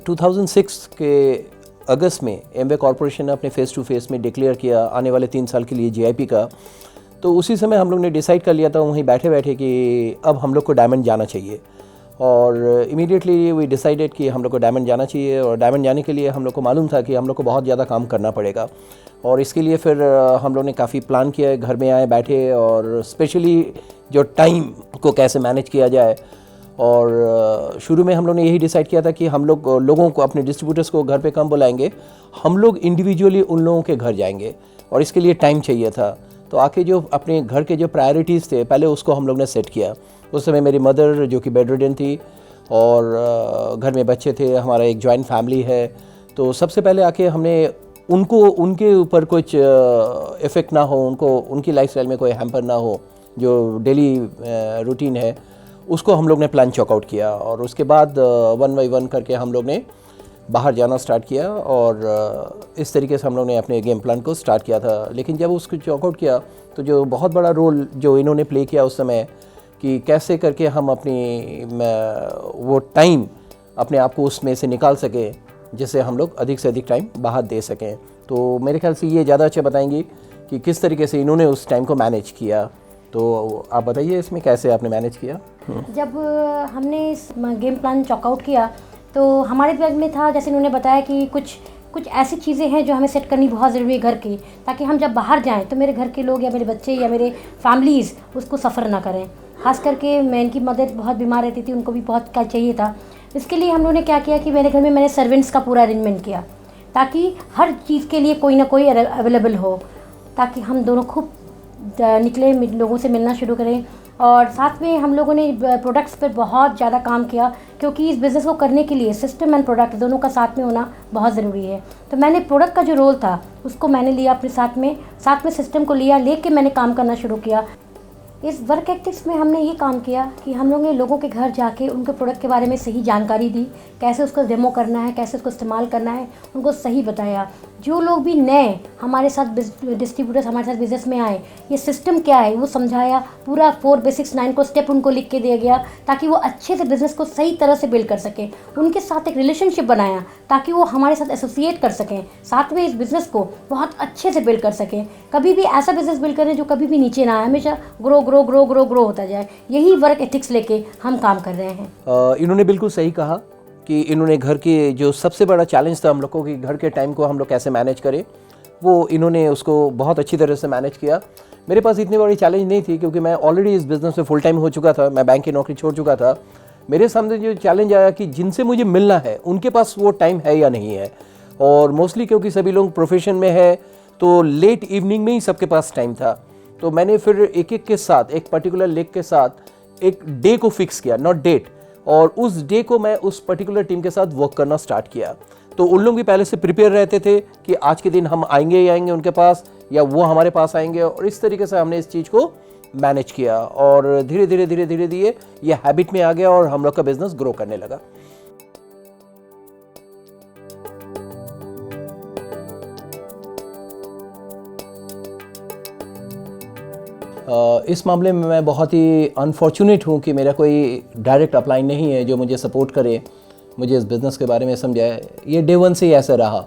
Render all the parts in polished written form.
2006 के अगस्त में Amway corporation ने अपने फेस टू फेस में डिक्लेयर किया आने वाले 3 साल के लिए जीआईपी का। तो उसी समय हम लोग ने डिसाइड कर लिया था वहीं बैठे बैठे कि अब हम लोग को डायमंड जाना चाहिए, और इमीडिएटली वी डिसाइडेड कि हम लोग को डायमंड जाना चाहिए। और डायमंड जाने के लिए हम लोग को मालूम था कि हम लोग को बहुत ज़्यादा काम करना पड़ेगा, और इसके लिए फिर हम लोग ने काफ़ी प्लान किया, घर में आए बैठे, और स्पेशली जो टाइम को कैसे मैनेज किया जाए। और शुरू में हम लोग ने यही डिसाइड किया था कि हम लोग लोगों को, अपने डिस्ट्रीब्यूटर्स को घर पे कम बुलाएंगे, हम लोग इंडिविजुअली उन लोगों के घर जाएंगे, और इसके लिए टाइम चाहिए था। तो आके जो अपने घर के जो प्रायोरिटीज़ थे पहले उसको हम लोग ने सेट किया। उस समय मेरी मदर जो कि बेड रिडन थी, और घर में बच्चे थे, हमारा एक जॉइंट फैमिली है। तो सबसे पहले आके हमने उनके ऊपर कुछ इफ़ेक्ट ना हो, उनकी लाइफस्टाइल में कोई हैम्पर ना हो, जो डेली रूटीन है उसको हम लोग ने प्लान चॉकआउट किया। और उसके बाद 1 बाय 1 करके हम लोग ने बाहर जाना स्टार्ट किया, और इस तरीके से हम लोग ने अपने गेम प्लान को स्टार्ट किया था। लेकिन जब उसको चॉकआउट किया तो जो बहुत बड़ा रोल जो इन्होंने प्ले किया उस समय, कि कैसे करके हम अपनी वो टाइम अपने आप को उसमें से निकाल सकें जिससे हम लोग अधिक से अधिक टाइम बाहर दे सकें। तो मेरे ख्याल से ये ज़्यादा अच्छा बताएंगी कि किस तरीके से इन्होंने उस टाइम को मैनेज किया। तो आप बताइए इसमें कैसे आपने मैनेज किया। जब हमने इस गेम प्लान चॉकआउट किया तो हमारे दिमाग में था, जैसे इन्होंने बताया कि कुछ ऐसी चीज़ें हैं जो हमें सेट करनी बहुत ज़रूरी है घर की, ताकि हम जब बाहर जाएं तो मेरे घर के लोग या मेरे बच्चे या मेरे फैमिलीज़ उसको सफ़र ना करें। खास करके मैं, इनकी मदर बहुत बीमार रहती थी, उनको भी बहुत क्या चाहिए था। इसके लिए हम लोगों ने क्या किया कि मेरे घर में मैंने सर्वेंट्स का पूरा अरेंजमेंट किया, ताकि हर चीज़ के लिए कोई ना कोई अवेलेबल हो, ताकि हम दोनों खूब निकले, लोगों से मिलना शुरू करें। और साथ में हम लोगों ने प्रोडक्ट्स पर बहुत ज़्यादा काम किया, क्योंकि इस बिज़नेस को करने के लिए सिस्टम एंड प्रोडक्ट दोनों का साथ में होना बहुत ज़रूरी है। तो मैंने प्रोडक्ट का जो रोल था उसको मैंने लिया अपने साथ में सिस्टम को लेके मैंने काम करना शुरू किया। इस वर्क एथिक्स में हमने ये काम किया कि हम लोगों ने लोगों के घर जाके उनके प्रोडक्ट के बारे में सही जानकारी दी, कैसे उसको डेमो करना है, कैसे उसको इस्तेमाल करना है, उनको सही बताया। जो लोग भी नए हमारे साथ डिस्ट्रीब्यूटर्स हमारे साथ बिज़नेस में आए, ये सिस्टम क्या है वो समझाया, पूरा 4 बेसिक्स 9 को स्टेप उनको लिख के दिया गया, ताकि वो अच्छे से बिज़नेस को सही तरह से बिल्ड कर सकें। उनके साथ एक रिलेशनशिप बनाया ताकि वो हमारे साथ एसोसिएट कर सकें, साथ में इस बिज़नेस को बहुत अच्छे से बिल्ड कर सकें। कभी भी ऐसा बिज़नेस बिल्ड करें जो कभी भी नीचे ना आए, हमेशा ग्रो होता जाए। यही वर्क एथिक्स लेके हम काम कर रहे हैं। इन्होंने बिल्कुल सही कहा कि इन्होंने घर के जो सबसे बड़ा चैलेंज था हम लोग को कि घर के टाइम को हम लोग कैसे मैनेज करें, वो इन्होंने उसको बहुत अच्छी तरह से मैनेज किया। मेरे पास इतनी बड़ी चैलेंज नहीं थी, क्योंकि मैं ऑलरेडी इस बिज़नेस में फुल टाइम हो चुका था, मैं बैंक की नौकरी छोड़ चुका था। मेरे सामने जो चैलेंज आया कि जिनसे मुझे मिलना है उनके पास वो टाइम है या नहीं है। और मोस्टली क्योंकि सभी लोग प्रोफेशन में है तो लेट इवनिंग में ही सबके पास टाइम था। तो मैंने फिर एक के साथ, एक पर्टिकुलर लेग के साथ एक डे को फिक्स किया, नॉट डेट, और उस डे को मैं उस पर्टिकुलर टीम के साथ वर्क करना स्टार्ट किया। तो उन लोग भी पहले से प्रिपेयर रहते थे कि आज के दिन हम आएंगे ही आएंगे उनके पास, या वो हमारे पास आएंगे, और इस तरीके से हमने इस चीज़ को मैनेज किया। और धीरे धीरे ये हैबिट में आ गया और हम लोग का बिजनेस ग्रो करने लगा। इस मामले में मैं बहुत ही अनफॉर्चुनेट हूँ कि मेरा कोई डायरेक्ट अपलाइन नहीं है जो मुझे सपोर्ट करे, मुझे इस बिज़नेस के बारे में समझाए। ये डे 1 से ही ऐसा रहा।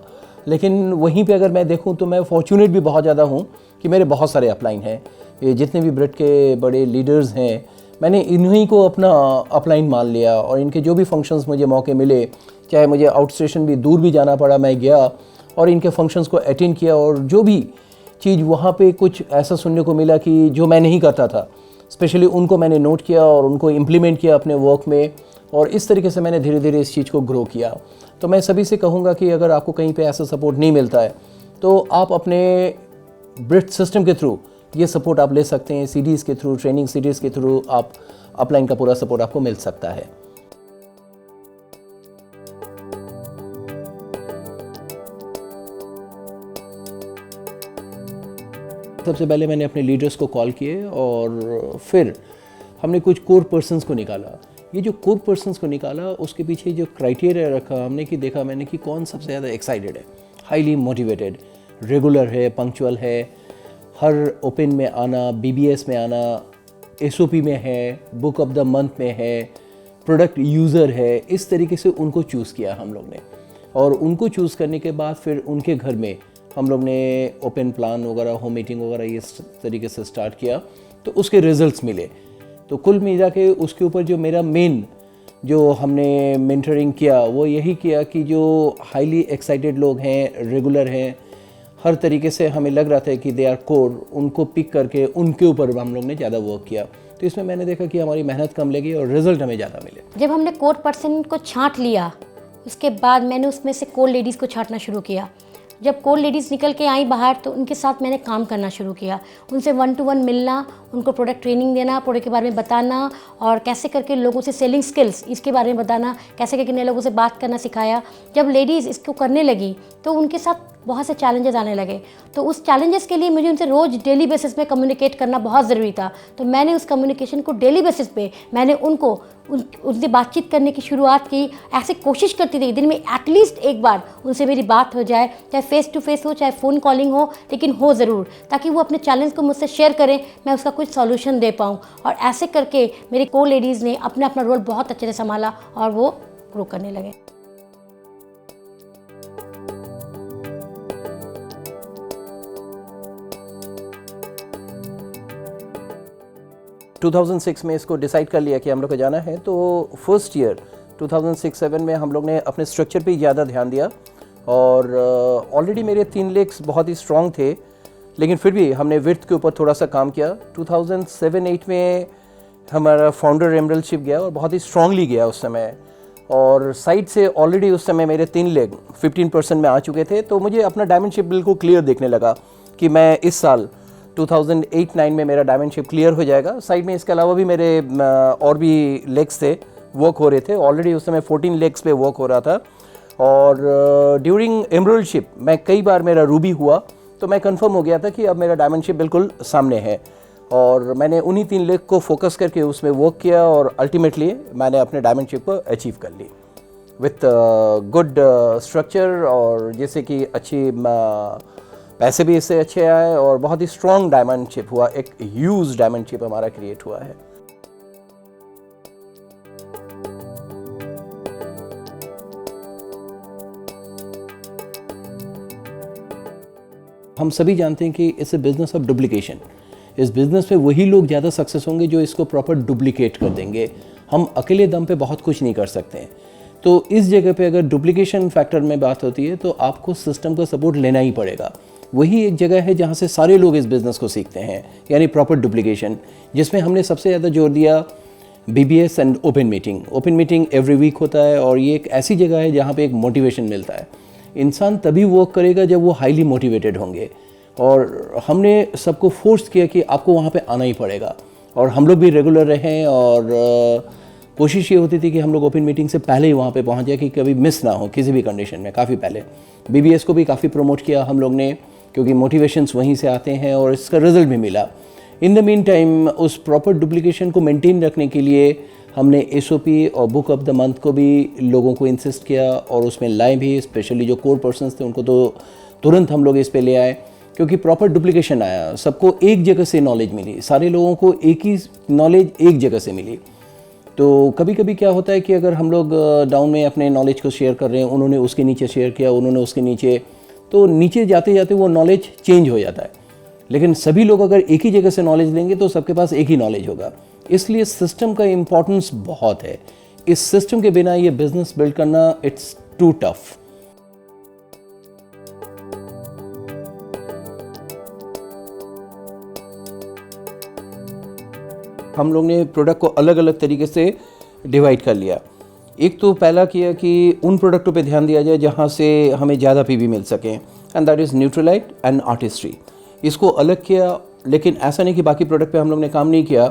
लेकिन वहीं पे अगर मैं देखूँ तो मैं फॉर्चुनेट भी बहुत ज़्यादा हूँ कि मेरे बहुत सारे अपलाइन हैं। ये जितने भी ब्रिट के बड़े लीडर्स हैं, मैंने इन्हीं को अपना अपलाइन मान लिया, और इनके जो भी फंक्शंस मुझे मौके मिले, चाहे मुझे आउट स्टेशन भी दूर भी जाना पड़ा, मैं गया और इनके फंक्शंस को अटेंड किया। और जो भी चीज़ वहाँ पे कुछ ऐसा सुनने को मिला कि जो मैं नहीं करता था, स्पेशली उनको मैंने नोट किया और उनको इम्प्लीमेंट किया अपने वर्क में, और इस तरीके से मैंने धीरे धीरे इस चीज़ को ग्रो किया। तो मैं सभी से कहूँगा कि अगर आपको कहीं पे ऐसा सपोर्ट नहीं मिलता है तो आप अपने ब्रिट सिस्टम के थ्रू ये सपोर्ट आप ले सकते हैं। सीडीज़ के थ्रू, ट्रेनिंग सीडीज़ के थ्रू आप अपलाइन का पूरा सपोर्ट आपको मिल सकता है। सबसे पहले मैंने अपने लीडर्स को कॉल किए और फिर हमने कुछ कोर पर्सन्स को निकाला। ये जो कोर पर्सन्स को निकाला उसके पीछे जो क्राइटेरिया रखा हमने कि देखा मैंने कि कौन सबसे ज़्यादा एक्साइटेड है, हाईली मोटिवेटेड, रेगुलर है, पंक्चुअल है, हर ओपन में आना, बीबीएस में आना, एसओपी में है, बुक ऑफ द मंथ में है, प्रोडक्ट यूज़र है, इस तरीके से उनको चूज़ किया हम लोग ने। और उनको चूज़ करने के बाद फिर उनके घर में हम लोग ने ओपन प्लान वगैरह, होम मीटिंग वगैरह ये तरीके से स्टार्ट किया, तो उसके रिजल्ट्स मिले। तो कुल मिला के उसके ऊपर जो मेरा मेन जो हमने मेंटरिंग किया वो यही किया कि जो हाईली एक्साइटेड लोग हैं, रेगुलर हैं, हर तरीके से हमें लग रहा था कि दे आर कोर, उनको पिक करके उनके ऊपर हम लोग ने ज़्यादा वर्क किया। तो इसमें मैंने देखा कि हमारी मेहनत कम लगी और रिजल्ट हमें ज़्यादा मिले। जब हमने कोर पर्सन को छांट लिया, उसके बाद मैंने उसमें से कोर लेडीज़ को छांटना शुरू किया। जब कोर लेडीज़ निकल के आई बाहर, तो उनके साथ मैंने काम करना शुरू किया, उनसे 1 to 1 मिलना, उनको प्रोडक्ट ट्रेनिंग देना, प्रोडक्ट के बारे में बताना और कैसे करके लोगों से सेलिंग स्किल्स इसके बारे में बताना, कैसे करके नए लोगों से बात करना सिखाया। जब लेडीज़ इसको करने लगी तो उनके साथ बहुत से चैलेंजेस आने लगे, तो उस चैलेंजेस के लिए मुझे उनसे रोज़ डेली बेसिस पे कम्युनिकेट करना बहुत ज़रूरी था। तो मैंने उस कम्युनिकेशन को डेली बेसिस पे मैंने उनसे बातचीत करने की शुरुआत की। ऐसे कोशिश करती थी दिन में एटलीस्ट एक बार उनसे मेरी बात हो जाए, चाहे फेस टू फेस हो, चाहे फ़ोन कॉलिंग हो, लेकिन हो ज़रूर, ताकि वो अपने चैलेंज को मुझसे शेयर करें, मैं उसका कुछ सॉल्यूशन दे पाऊँ। और ऐसे करके मेरी कोर लेडीज़ ने अपना अपना रोल बहुत अच्छे से संभाला और वो ग्रो करने लगे। 2006 में इसको डिसाइड कर लिया कि हम लोग को जाना है। तो फर्स्ट ईयर 2006-07 में हम लोग ने अपने स्ट्रक्चर पे ज़्यादा ध्यान दिया और ऑलरेडी मेरे 3 लेग्स बहुत ही स्ट्रॉन्ग थे, लेकिन फिर भी हमने विड्थ के ऊपर थोड़ा सा काम किया। 2007-08 में हमारा फाउंडर एमरल्डशिप गया और बहुत ही स्ट्रांगली गया उस समय, और साइड से ऑलरेडी उस समय मेरे 3 लेग 15% में आ चुके थे। तो मुझे अपना डायमंडशिप बिल्कुल क्लियर देखने लगा कि मैं इस साल 2008-09 में मेरा डायमंडशिप क्लियर हो जाएगा। साइड में इसके अलावा भी मेरे और भी लेग्स थे, वर्क हो रहे थे। ऑलरेडी उस समय 14 लेग्स पे वर्क हो रहा था। और ड्यूरिंग एमरल्डशिप मैं कई बार मेरा रूबी हुआ, तो मैं कंफर्म हो गया था कि अब मेरा डायमंडशिप बिल्कुल सामने है। और मैंने उन्हीं 3 लेग को फोकस करके उसमें वर्क किया और अल्टीमेटली मैंने अपने डायमंडशिप को अचीव कर ली विथ गुड स्ट्रक्चर, और जैसे कि अच्छी पैसे भी इससे अच्छे आए और बहुत ही स्ट्रॉन्ग डायमंडशिप हुआ, एक ह्यूज डायमंडशिप हमारा क्रिएट हुआ है। हम सभी जानते हैं कि it's a business of duplication. इस बिज़नेस में वही लोग ज़्यादा सक्सेस होंगे जो इसको प्रॉपर डुप्लीकेट कर देंगे। हम अकेले दम पे बहुत कुछ नहीं कर सकते हैं। तो इस जगह पे अगर डुप्लीकेशन फैक्टर में बात होती है तो आपको सिस्टम का सपोर्ट लेना ही पड़ेगा। वही एक जगह है जहाँ से सारे लोग इस बिज़नेस को सीखते हैं, यानी प्रॉपर डुप्लीकेशन, जिसमें हमने सबसे ज़्यादा जोर दिया BBS and open meeting. Open meeting every week होता है और ये एक ऐसी जगह है जहाँ पे एक मोटिवेशन मिलता है। इंसान तभी वर्क करेगा जब वो हाईली मोटिवेटेड होंगे, और हमने सबको फोर्स किया कि आपको वहाँ पे आना ही पड़ेगा। और हम लोग भी रेगुलर रहें और कोशिश ये होती थी कि हम लोग ओपन मीटिंग से पहले ही वहाँ पे पहुँच जाए कि कभी मिस ना हो किसी भी कंडीशन में। काफ़ी पहले BBS को भी काफ़ी प्रमोट किया हम लोग ने, क्योंकि मोटिवेशंस वहीं से आते हैं और इसका रिजल्ट भी मिला। इन द मीन टाइम उस प्रॉपर डुप्लीकेशन को मेंटेन रखने के लिए हमने SOP और बुक ऑफ द मंथ को भी लोगों को इंसिस्ट किया और उसमें लाए भी। स्पेशली जो कोर पर्सन्स थे उनको तो तुरंत हम लोग इस पे ले आए, क्योंकि प्रॉपर डुप्लीकेशन आया, सबको एक जगह से नॉलेज मिली, सारे लोगों को एक ही नॉलेज एक जगह से मिली। तो कभी कभी क्या होता है कि अगर हम लोग डाउन में अपने नॉलेज को शेयर कर रहे हैं, उन्होंने उसके नीचे शेयर किया, उन्होंने उसके नीचे, तो नीचे जाते जाते वो नॉलेज चेंज हो जाता है। लेकिन सभी लोग अगर एक ही जगह से नॉलेज लेंगे तो सबके पास एक ही नॉलेज होगा। इसलिए सिस्टम का इम्पोर्टेंस बहुत है। इस सिस्टम के बिना ये बिजनेस बिल्ड करना इट्स टू टफ। हम लोग ने प्रोडक्ट को अलग अलग तरीके से डिवाइड कर लिया। एक तो पहला किया कि उन प्रोडक्टों पे ध्यान दिया जाए जहाँ से हमें ज़्यादा PV मिल सके, and that is Nutrilite and artistry. इसको अलग किया, लेकिन ऐसा नहीं कि बाकी प्रोडक्ट पे हम लोग ने काम नहीं किया।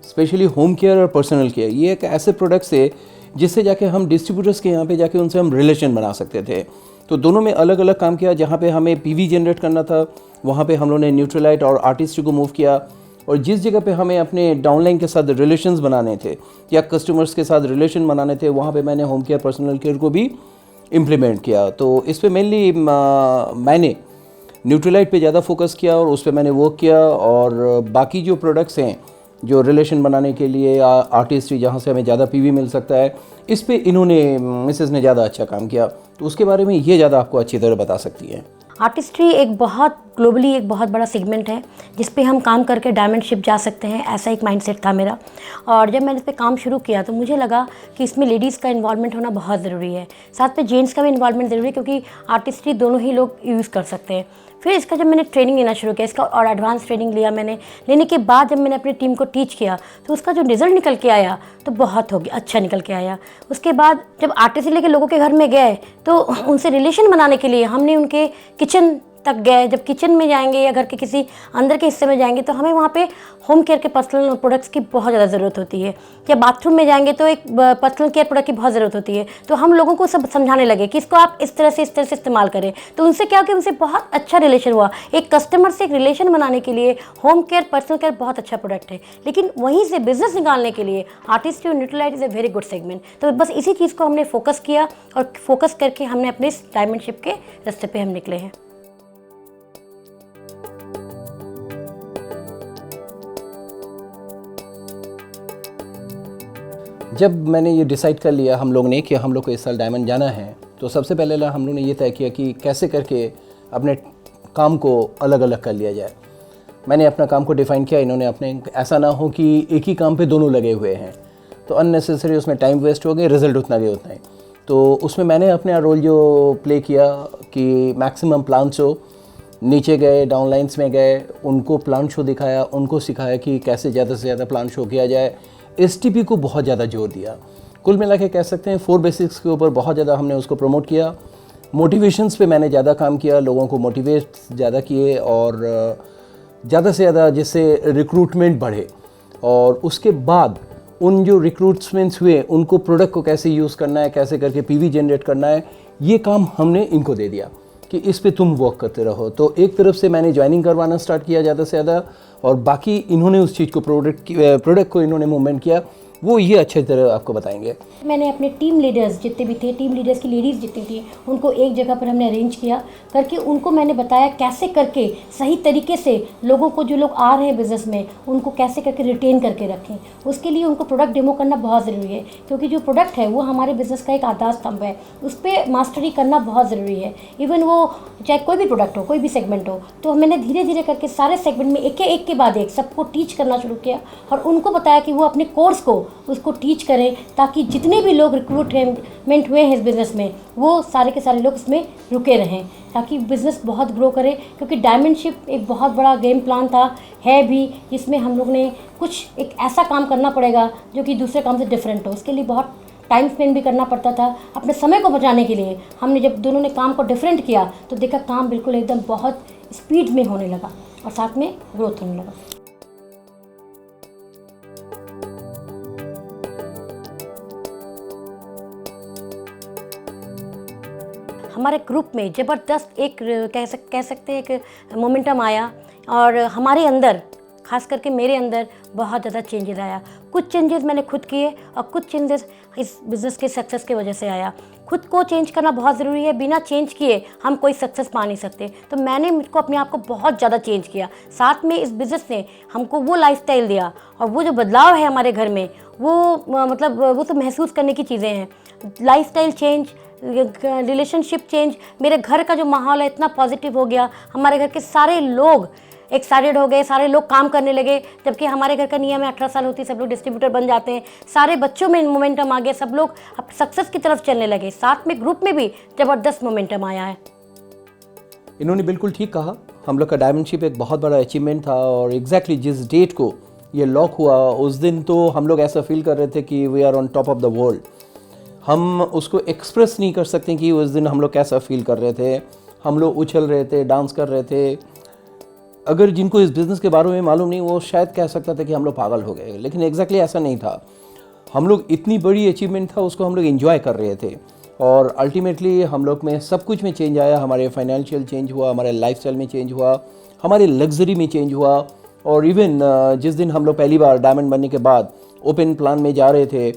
स्पेशली होम केयर और पर्सनल केयर, ये एक ऐसे प्रोडक्ट्स है जिससे जाके हम डिस्ट्रीब्यूटर्स के यहाँ पे जाके उनसे हम रिलेशन बना सकते थे। तो दोनों में अलग अलग काम किया। जहाँ पे हमें PV जनरेट करना था वहाँ पे हम लोगों ने न्यूट्रलाइट और आर्टिस्ट्री को मूव किया, और जिस जगह पे हमें अपने डाउनलाइन के साथ रिलेशंस बनाने थे या कस्टमर्स के साथ रिलेशन बनाने थे, वहाँ पे मैंने होम केयर पर्सनल केयर को भी इम्प्लीमेंट किया। तो इस पे मेनली मैंने न्यूट्रलाइट पे ज़्यादा फोकस किया और उस पर मैंने वर्क किया, और बाकी जो प्रोडक्ट्स हैं जो रिलेशन बनाने के लिए आर्टिस्ट्री जहाँ से हमें ज़्यादा पीवी मिल सकता है, इस पे इन्होंने मिसेस ने ज़्यादा अच्छा काम किया। तो उसके बारे में ये ज़्यादा आपको अच्छी तरह बता सकती हैं। आर्टिस्ट्री एक बहुत ग्लोबली एक बहुत बड़ा सेगमेंट है जिस पे हम काम करके डायमंड शिप जा सकते हैं, ऐसा एक माइंडसेट था मेरा। और जब मैंने इस पे काम शुरू किया तो मुझे लगा कि इसमें लेडीज़ का इन्वॉल्वमेंट होना बहुत ज़रूरी है, साथ में जेंट्स का भी इन्वॉल्वमेंट ज़रूरी है, क्योंकि आर्टिस्ट्री दोनों ही लोग यूज़ कर सकते हैं। फिर इसका जब मैंने ट्रेनिंग लेना शुरू किया, इसका और एडवांस ट्रेनिंग लिया मैंने, लेने के बाद जब मैंने अपनी टीम को टीच किया तो उसका जो रिज़ल्ट निकल के आया तो बहुत हो गया, अच्छा निकल के आया। उसके बाद जब आर्टिस्ट्री लेके लोगों के घर में गए तो उनसे रिलेशन बनाने के लिए हमने उनके किचन तक गए। जब किचन में जाएंगे या घर के किसी अंदर के हिस्से में जाएंगे तो हमें वहाँ पे होम केयर के पर्सनल प्रोडक्ट्स की बहुत ज़्यादा ज़रूरत होती है, या बाथरूम में जाएंगे तो एक पर्सनल केयर प्रोडक्ट की बहुत ज़रूरत होती है। तो हम लोगों को सब समझाने लगे कि इसको आप इस तरह से इस्तेमाल करें। तो उनसे क्या कि उनसे बहुत अच्छा रिलेशन हुआ। एक कस्टमर से एक रिलेशन बनाने के लिए होम केयर, पर्सनल केयर बहुत अच्छा प्रोडक्ट है, लेकिन वहीं से बिजनेस निकालने के लिए आर्टिस्ट्री और Nutrilite is a very good segment. तो बस इसी चीज़ को हमने फोकस किया और फोकस करके हमने अपने इस डायमंड शिप के रास्ते पे हम निकले हैं। जब मैंने ये डिसाइड कर लिया हम लोग ने कि हम लोग को इस साल डायमंड जाना है, तो सबसे पहले हम लोग ने ये तय किया कि कैसे करके अपने काम को अलग अलग कर लिया जाए। मैंने अपना काम को डिफ़ाइन किया, इन्होंने अपने, ऐसा ना हो कि एक ही काम पे दोनों लगे हुए हैं तो अननेसेसरी उसमें टाइम वेस्ट हो गए, रिज़ल्ट उतना गया उतना ही। तो उसमें मैंने अपना रोल जो प्ले किया कि मैक्सिमम प्लान शो, नीचे गए, डाउनलाइंस में गए, उनको प्लान शो दिखाया, उनको सिखाया कि कैसे ज़्यादा से ज़्यादा प्लान शो किया जाए। एसटीपी को बहुत ज़्यादा जोर दिया। कुल मिला के कह सकते हैं 4 बेसिक्स के ऊपर बहुत ज़्यादा हमने उसको प्रमोट किया। मोटिवेशंस पे मैंने ज़्यादा काम किया, लोगों को मोटिवेट ज़्यादा किए और ज़्यादा से ज़्यादा जिससे रिक्रूटमेंट बढ़े। और उसके बाद उन जो रिक्रूटमेंट्स हुए उनको प्रोडक्ट को कैसे यूज़ करना है, कैसे करके पीवी जनरेट करना है, ये काम हमने इनको दे दिया कि इस पे तुम वर्क करते रहो। तो एक तरफ से मैंने ज्वाइनिंग करवाना स्टार्ट किया ज़्यादा से ज़्यादा, और बाकी इन्होंने उस चीज़ को प्रोडक्ट को इन्होंने मूवमेंट किया, वो ये अच्छी तरह आपको बताएंगे। मैंने अपने टीम लीडर्स जितने भी थे, टीम लीडर्स की लेडीज़ जितनी थी, उनको एक जगह पर हमने अरेंज किया करके उनको मैंने बताया कैसे करके सही तरीके से लोगों को, जो लोग आ रहे हैं बिज़नेस में, उनको कैसे करके रिटेन करके रखें। उसके लिए उनको प्रोडक्ट डेमो करना बहुत ज़रूरी है, क्योंकि जो प्रोडक्ट है वो हमारे बिज़नेस का एक आधार स्तंभ है, उस पर मास्टरी करना बहुत ज़रूरी है। इवन वो चाहे कोई भी प्रोडक्ट हो, कोई भी सेगमेंट हो। तो मैंने धीरे धीरे करके सारे सेगमेंट में एक के बाद एक सबको टीच करना शुरू किया और उनको बताया कि वो अपने कोर्स को उसको टीच करें, ताकि जितने भी लोग रिक्रूटमेंट हुए हैं इस बिज़नेस में वो सारे के सारे लोग इसमें रुके रहें, ताकि बिज़नेस बहुत ग्रो करे। क्योंकि डायमंड शिप एक बहुत बड़ा गेम प्लान था, है भी, जिसमें हम लोग ने कुछ एक ऐसा काम करना पड़ेगा जो कि दूसरे काम से डिफरेंट हो। उसके लिए बहुत टाइम स्पेंड भी करना पड़ता था अपने समय को बचाने के लिए। हमने जब दोनों ने काम को डिफरेंट किया तो देखा काम बिल्कुल एकदम बहुत स्पीड में होने लगा और साथ में ग्रोथ होने लगा। हमारे ग्रुप में ज़बरदस्त एक कह सकते हैं एक मोमेंटम आया और हमारे अंदर, खास करके मेरे अंदर बहुत ज़्यादा चेंजेस आया। कुछ चेंजेस मैंने खुद किए और कुछ चेंजेस इस बिज़नेस के सक्सेस की वजह से आया। खुद को चेंज करना बहुत ज़रूरी है, बिना चेंज किए हम कोई सक्सेस पा नहीं सकते। तो मैंने मुझको अपने आप को बहुत ज़्यादा चेंज किया, साथ में इस बिज़नेस ने हमको वो लाइफस्टाइल दिया और वो जो बदलाव है हमारे घर में वो मतलब वो तो महसूस करने की चीज़ें हैं। लाइफस्टाइल चेंज, रिलेशनशिप चेंज, मेरे घर का जो माहौल है इतना पॉजिटिव हो गया, हमारे घर के सारे लोग एक्साइटेड हो गए, सारे लोग काम करने लगे। जबकि हमारे घर का नियम है 18 साल होती सब लोग डिस्ट्रीब्यूटर बन जाते हैं। सारे बच्चों में मोमेंटम आ गया, सब लोग अब सक्सेस की तरफ चलने लगे। साथ में ग्रुप में भी ज़बरदस्त मोमेंटम आया है। इन्होंने बिल्कुल ठीक कहा, हम लोग का डायमंड शिप एक बहुत बड़ा अचीवमेंट था और एग्जैक्टली जिस डेट को ये लॉक हुआ उस दिन तो हम लोग ऐसा फील कर रहे थे कि we are on top of the world. हम उसको एक्सप्रेस नहीं कर सकते कि उस दिन हम लोग कैसा फील कर रहे थे। हम लोग उछल रहे थे, डांस कर रहे थे। अगर जिनको इस बिज़नेस के बारे में मालूम नहीं वो शायद कह सकता था कि हम लोग पागल हो गए, लेकिन एग्जैक्टली ऐसा नहीं था। हम लोग इतनी बड़ी अचीवमेंट था उसको हम लोग एंजॉय कर रहे थे और अल्टीमेटली हम लोग में सब कुछ में चेंज आया। हमारे फाइनेंशियल चेंज हुआ, हमारे लाइफस्टाइल में चेंज हुआ, हमारे लग्जरी में चेंज हुआ। और इवन जिस दिन हम लोग पहली बार डायमंड बनने के बाद ओपन प्लान में जा रहे थे,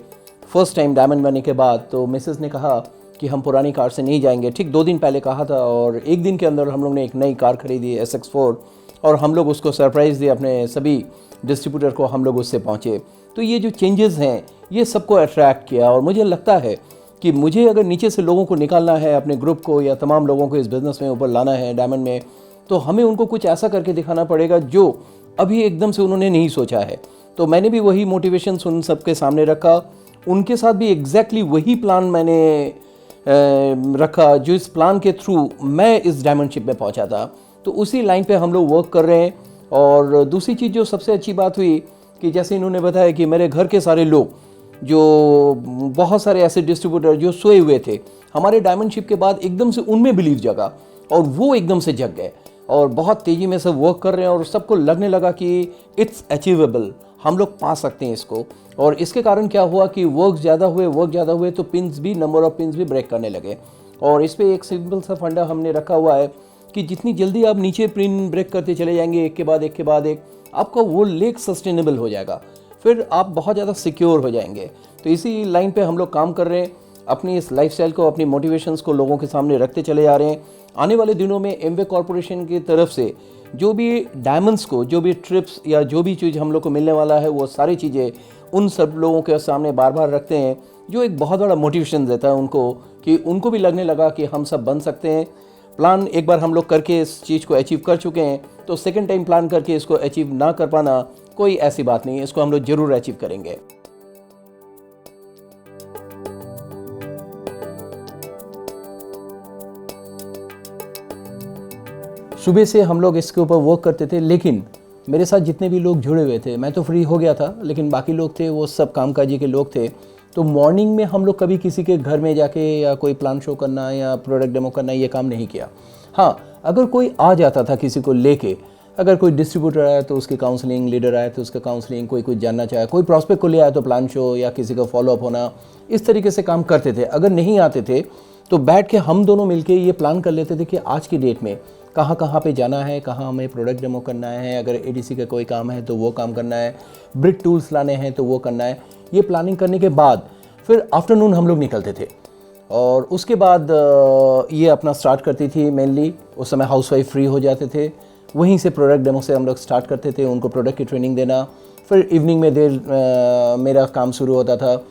फर्स्ट टाइम डायमंड बनने के बाद, तो मिसेस ने कहा कि हम पुरानी कार से नहीं जाएंगे। ठीक 2 दिन पहले कहा था और 1 दिन के अंदर हम लोग ने एक नई कार खरीदी SX4 और हम लोग उसको सरप्राइज़ दिए, अपने सभी डिस्ट्रीब्यूटर को हम लोग उससे पहुँचे। तो ये जो चेंजेस हैं ये सबको अट्रैक्ट किया, और मुझे लगता है कि मुझे अगर नीचे से लोगों को निकालना है, अपने ग्रुप को या तमाम लोगों को इस बिज़नेस में ऊपर लाना है डायमंड में, तो हमें उनको कुछ ऐसा करके दिखाना पड़ेगा जो अभी एकदम से उन्होंने नहीं सोचा है। तो मैंने भी वही मोटिवेशन उन सबके सामने रखा, उनके साथ भी एग्जैक्टली वही प्लान मैंने रखा जो इस प्लान के थ्रू मैं इस डायमंडशिप में पहुंचा था। तो उसी लाइन पे हम लोग वर्क कर रहे हैं। और दूसरी चीज़ जो सबसे अच्छी बात हुई कि जैसे इन्होंने बताया कि मेरे घर के सारे लोग, जो बहुत सारे ऐसे डिस्ट्रीब्यूटर जो सोए हुए थे, हमारे डायमंडशिप के बाद एकदम से उनमें बिलीव जगा और वो एकदम से जग गए और बहुत तेज़ी में सब वर्क कर रहे हैं, और सबको लगने लगा कि इट्स अचीवेबल, हम लोग पा सकते हैं इसको। और इसके कारण क्या हुआ कि वर्क ज़्यादा हुए तो पिन्स भी, नंबर ऑफ पिन्स भी ब्रेक करने लगे। और इस पर एक सिंपल सा फंडा हमने रखा हुआ है कि जितनी जल्दी आप नीचे पिन ब्रेक करते चले जाएंगे एक के बाद एक, आपका वो लेग सस्टेनेबल हो जाएगा, फिर आप बहुत ज़्यादा सिक्योर हो जाएंगे। तो इसी लाइन पे हम लोग काम कर रहे हैं, अपनी इस लाइफस्टाइल को, अपनी मोटिवेशंस को लोगों के सामने रखते चले जा रहे हैं। आने वाले दिनों में एमवे कॉरपोरेशन की तरफ से जो भी डायमंड्स को, जो भी ट्रिप्स या जो भी चीज़ हम लोग को मिलने वाला है, वो सारी चीज़ें उन सब लोगों के सामने बार बार रखते हैं, जो एक बहुत बड़ा मोटिवेशन देता है उनको, कि उनको भी लगने लगा कि हम सब बन सकते हैं। प्लान एक बार हम लोग करके इस चीज़ को अचीव कर चुके हैं, तो सेकेंड टाइम प्लान करके इसको अचीव ना कर पाना कोई ऐसी बात नहीं है, इसको हम लोग ज़रूर अचीव करेंगे। सुबह से हम लोग इसके ऊपर वर्क करते थे, लेकिन मेरे साथ जितने भी लोग जुड़े हुए थे, मैं तो फ्री हो गया था, लेकिन बाकी लोग थे वो सब कामकाजी के लोग थे। तो मॉर्निंग में हम लोग कभी किसी के घर में जाके या कोई प्लान शो करना या प्रोडक्ट डेमो करना, ये काम नहीं किया। हाँ, अगर कोई आ जाता था किसी को लेके, अगर कोई डिस्ट्रीब्यूटर आया तो उसकी काउंसलिंग, लीडर आया तो उसका काउंसलिंग, कोई कुछ जानना चाहे, कोई प्रॉस्पेक्ट को ले आया तो प्लान शो या किसी का फॉलोअप होना, इस तरीके से काम करते थे। अगर नहीं आते थे तो बैठ के हम दोनों मिलके ये प्लान कर लेते थे कि आज की डेट में कहाँ कहाँ पे जाना है, कहाँ हमें प्रोडक्ट डेमो करना है, अगर एडीसी का कोई काम है तो वो काम करना है, ब्रिक टूल्स लाने हैं तो वो करना है। ये प्लानिंग करने के बाद फिर आफ्टरनून हम लोग निकलते थे, और उसके बाद ये अपना स्टार्ट करती थी। मेनली उस समय हाउसवाइफ फ्री हो जाते थे, वहीं से प्रोडक्ट डेमो से हम लोग स्टार्ट करते थे, उनको प्रोडक्ट की ट्रेनिंग देना। फिर इवनिंग में मेरा काम शुरू होता था,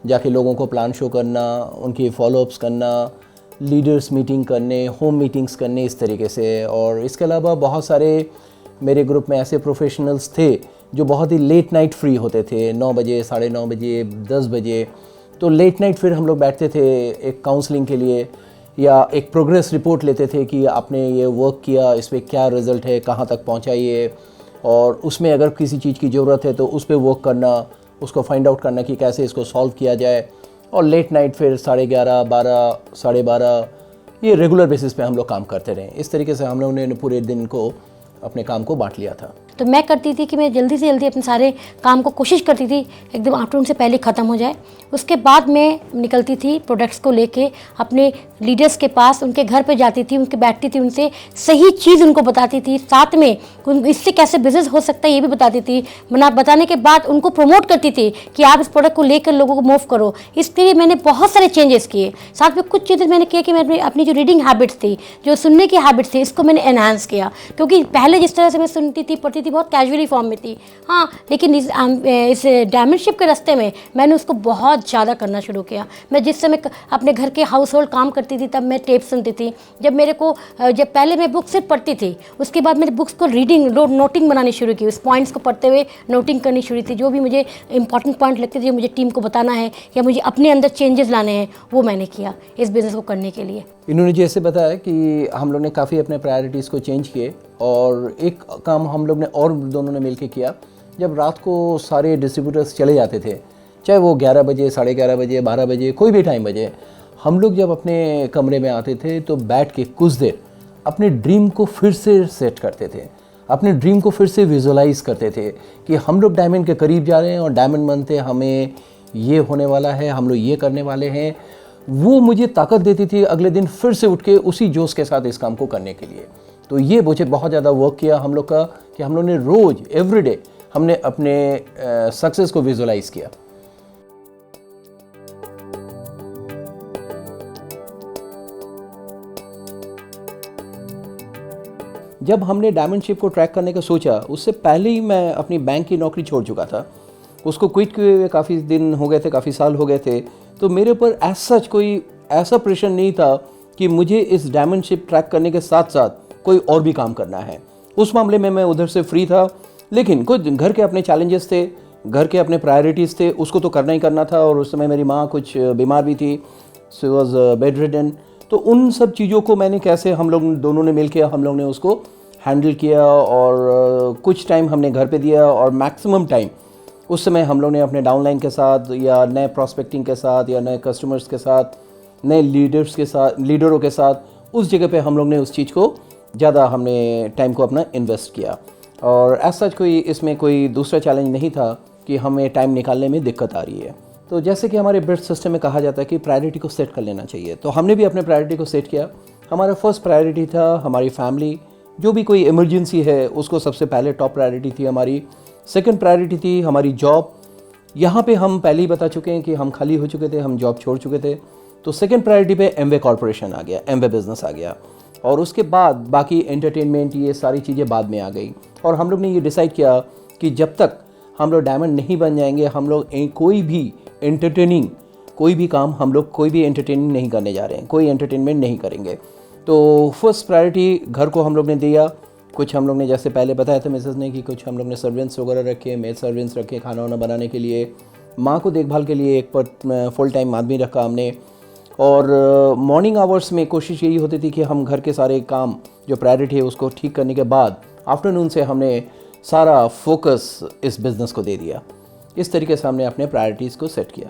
जाके लोगों को प्लान शो करना, उनकी फॉलोअप्स करना, लीडर्स मीटिंग करने, होम मीटिंग्स करने, इस तरीके से। और इसके अलावा बहुत सारे मेरे ग्रुप में ऐसे प्रोफेशनल्स थे जो बहुत ही लेट नाइट फ्री होते थे, 9 बजे, 9:30 बजे, 10 बजे। तो लेट नाइट फिर हम लोग बैठते थे एक काउंसलिंग के लिए, या एक प्रोग्रेस रिपोर्ट लेते थे कि आपने ये वर्क किया, इस पर क्या रिज़ल्ट है, कहाँ तक पहुँचा ये, और उसमें अगर किसी चीज़ की ज़रूरत है तो उस पर वर्क करना, उसको फाइंड आउट करना कि कैसे इसको सॉल्व किया जाए। और लेट नाइट फिर 11:30, 12, 12:30, ये रेगुलर बेसिस पे हम लोग काम करते रहे। इस तरीके से हम लोगों ने पूरे दिन को, अपने काम को बांट लिया था। तो मैं करती थी कि मैं जल्दी से जल्दी अपने सारे काम को कोशिश करती थी एकदम आफ्टरनून से पहले ख़त्म हो जाए। उसके बाद मैं निकलती थी प्रोडक्ट्स को लेके अपने लीडर्स के पास, उनके घर पे जाती थी, उनके बैठती थी, उनसे सही चीज़ उनको बताती थी, साथ में इससे कैसे बिजनेस हो सकता है ये भी बताती थी। बताने के बाद उनको प्रमोट करती थी कि आप इस प्रोडक्ट को लेकर लोगों को मूव करो। इसके लिए मैंने बहुत सारे चेंजेस किए। साथ में कुछ चीज़ें मैंने किया कि मैं अपनी जो रीडिंग हैबिट्स थी, जो सुनने की हैबिट्स थी, इसको मैंने एनहांस किया। क्योंकि पहले जिस तरह से मैं सुनती थी, पढ़ती थी, बहुत कैजुअली फॉर्म में थी। हाँ, लेकिन इस डायमंडशिप के रास्ते में मैंने उसको बहुत ज़्यादा करना शुरू किया। मैं जिस समय अपने घर के हाउस होल्ड काम करती थी तब मैं टेप सुनती थी। जब पहले मैं बुक सिर्फ पढ़ती थी, उसके बाद मैंने बुक्स को नोटिंग बनानी शुरू की। उस पॉइंट्स को पढ़ते हुए नोटिंग करनी शुरू थी। जो भी मुझे इंपॉर्टेंट पॉइंट लगते थे, जो मुझे टीम को बताना है या मुझे अपने अंदर चेंजेस लाने हैं, वो मैंने किया इस बिज़नेस को करने के लिए। इन्होंने जैसे बताया कि हम लोग ने काफ़ी अपने प्रायोरिटीज़ को चेंज किए, और एक काम हम लोग ने और दोनों ने मिलकर किया। जब रात को सारे डिस्ट्रीब्यूटर्स चले जाते थे, चाहे वो 11 बजे, 11:30 बजे, 12 बजे, कोई भी टाइम बजे, हम लोग जब अपने कमरे में आते थे तो बैठ के कुछ देर अपने ड्रीम को फिर से सेट करते थे, अपने ड्रीम को फिर से विजुअलाइज करते थे कि हम लोग डायमंड के करीब जा रहे हैं, और डायमंड बनते हमें ये होने वाला है, हम लोग ये करने वाले हैं। वो मुझे ताकत देती थी अगले दिन फिर से उठ के उसी जोश के साथ इस काम को करने के लिए। तो ये मुझे बहुत ज़्यादा वर्क किया हम लोग का, कि हम लोग ने रोज़ एवरीडे हमने अपने सक्सेस को विजुअलाइज किया। जब हमने डायमंड शिप को ट्रैक करने का सोचा, उससे पहले ही मैं अपनी बैंक की नौकरी छोड़ चुका था। उसको क्विट किए हुए काफ़ी दिन हो गए थे, काफ़ी साल हो गए थे। तो मेरे ऊपर एज सच कोई ऐसा प्रेशर नहीं था कि मुझे इस डायमंड शिप ट्रैक करने के साथ साथ कोई और भी काम करना है। उस मामले में मैं उधर से फ्री था, लेकिन कुछ घर के अपने चैलेंजेस थे, घर के अपने प्रायोरिटीज़ थे, उसको तो करना ही करना था। और उस समय मेरी माँ कुछ बीमार भी थी, शी वॉज बेड रिडन। तो उन सब चीज़ों को मैंने कैसे, हम लोग दोनों ने मिलकर हम लोग ने उसको हैंडल किया। और कुछ टाइम हमने घर पे दिया और मैक्सिमम टाइम उस समय हम लोग ने अपने डाउनलाइन के साथ या नए प्रॉस्पेक्टिंग के साथ या नए कस्टमर्स के साथ, नए लीडरों के साथ उस जगह पे हम लोग ने उस चीज़ को ज़्यादा हमने टाइम को अपना इन्वेस्ट किया। और एज सच कोई इसमें कोई दूसरा चैलेंज नहीं था कि हमें टाइम निकालने में दिक्कत आ रही है। तो जैसे कि हमारे ब्रिट सिस्टम में कहा जाता है कि प्रायोरिटी को सेट कर लेना चाहिए, तो हमने भी अपने प्रायोरिटी को सेट किया। हमारा फर्स्ट प्रायोरिटी था हमारी फैमिली, जो भी कोई इमरजेंसी है उसको सबसे पहले टॉप प्रायोरिटी थी हमारी। सेकंड प्रायोरिटी थी हमारी जॉब। यहाँ पे हम पहले ही बता चुके हैं कि हम खाली हो चुके थे, हम जॉब छोड़ चुके थे। तो सेकंड प्रायोरिटी पे एमवे कॉरपोरेशन आ गया, एमवे बिजनेस आ गया। और उसके बाद बाकी एंटरटेनमेंट, ये सारी चीज़ें बाद में आ गई। और हम लोग ने ये डिसाइड किया कि जब तक हम लोग डायमंड नहीं बन जाएंगे, हम लोग कोई भी एंटरटेनिंग, कोई भी काम हम लोग कोई भी एंटरटेनिंग नहीं करने जा रहे हैं, कोई एंटरटेनमेंट नहीं करेंगे। तो फर्स्ट प्रायोरिटी घर को हम लोग ने दिया। कुछ हम लोग ने, जैसे पहले बताया था मिसेस ने, कि कुछ हम लोग ने सर्वेंट्स वगैरह रखे, मेड सर्वेंट्स रखे खाना वाना बनाने के लिए। माँ को देखभाल के लिए एक फुल टाइम आदमी रखा हमने। और मॉर्निंग आवर्स में कोशिश यही होती थी कि हम घर के सारे काम जो प्रायोरिटी है उसको ठीक करने के बाद आफ्टरनून से हमने सारा फोकस इस बिज़नेस को दे दिया। इस तरीके से हमने अपने प्रायोरिटीज़ को सेट किया।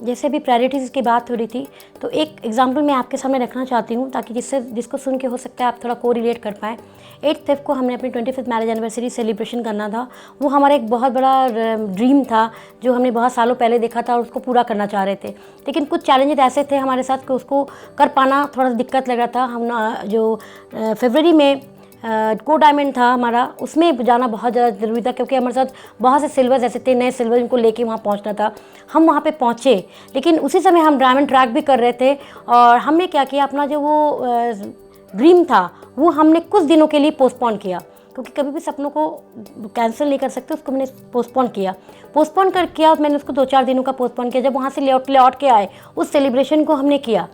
जैसे अभी प्रायोरिटीज़ की बात हो रही थी, तो एक एग्जांपल मैं आपके सामने रखना चाहती हूँ, ताकि जिसको सुन के हो सकता है आप थोड़ा को रिलेट कर पाएँ। 8 फेब को हमने अपनी 25th मैरिज एनिवर्सरी सेलिब्रेशन करना था। वो हमारा एक बहुत बड़ा ड्रीम था जो हमने बहुत सालों पहले देखा था और उसको पूरा करना चाह रहे थे। लेकिन कुछ चैलेंजेस ऐसे थे हमारे साथ कि उसको कर पाना थोड़ा सा दिक्कत लग रहा था। हम जो फरवरी में को डायमंड था हमारा, उसमें जाना बहुत ज़्यादा ज़रूरी था, क्योंकि हमारे साथ बहुत से सिल्वर्स ऐसे थे, नए सिल्वर जिनको लेके वहाँ पहुँचना था। हम वहाँ पे पहुँचे, लेकिन उसी समय हम डायमंड ट्रैक भी कर रहे थे। और हमने क्या किया, अपना जो वो ड्रीम था वो हमने कुछ दिनों के लिए पोस्टपोन किया, क्योंकि कभी भी सपनों को कैंसिल नहीं कर सकते। उसको मैंने पोस्टपोन किया। मैंने उसको 2-4 दिनों का पोस्टपोन किया। जब वहाँ से लौट के आए, उस सेलिब्रेशन को हमने किया।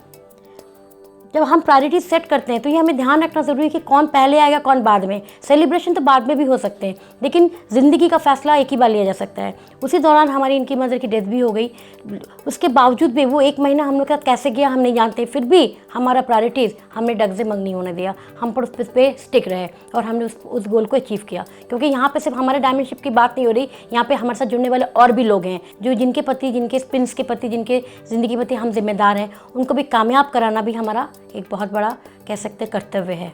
जब हम प्रायोरिटी सेट करते हैं तो ये हमें ध्यान रखना ज़रूरी है कि कौन पहले आएगा कौन बाद में। सेलिब्रेशन तो बाद में भी हो सकते हैं, लेकिन ज़िंदगी का फैसला एक ही बार लिया जा सकता है। उसी दौरान हमारी इनकी मदर की डेथ भी हो गई। उसके बावजूद भी वो 1 महीना हम लोग के साथ कैसे गया हम नहीं जानते, फिर भी हमारा प्रायोरिटीज़ हमने डग से मंग नहीं होने दिया। हम पर उस पर स्टिक रहे और हमने उस गोल को अचीव किया। क्योंकि यहाँ पे सिर्फ हमारे डायमंड शिप की बात नहीं हो रही, यहाँ पे हमारे साथ जुड़ने वाले और भी लोग हैं जो जिनके प्रिंस के प्रति, जिनके ज़िंदगी के प्रति हम जिम्मेदार हैं। उनको भी कामयाब कराना भी हमारा एक बहुत बड़ा, कह सकते, कर्तव्य है।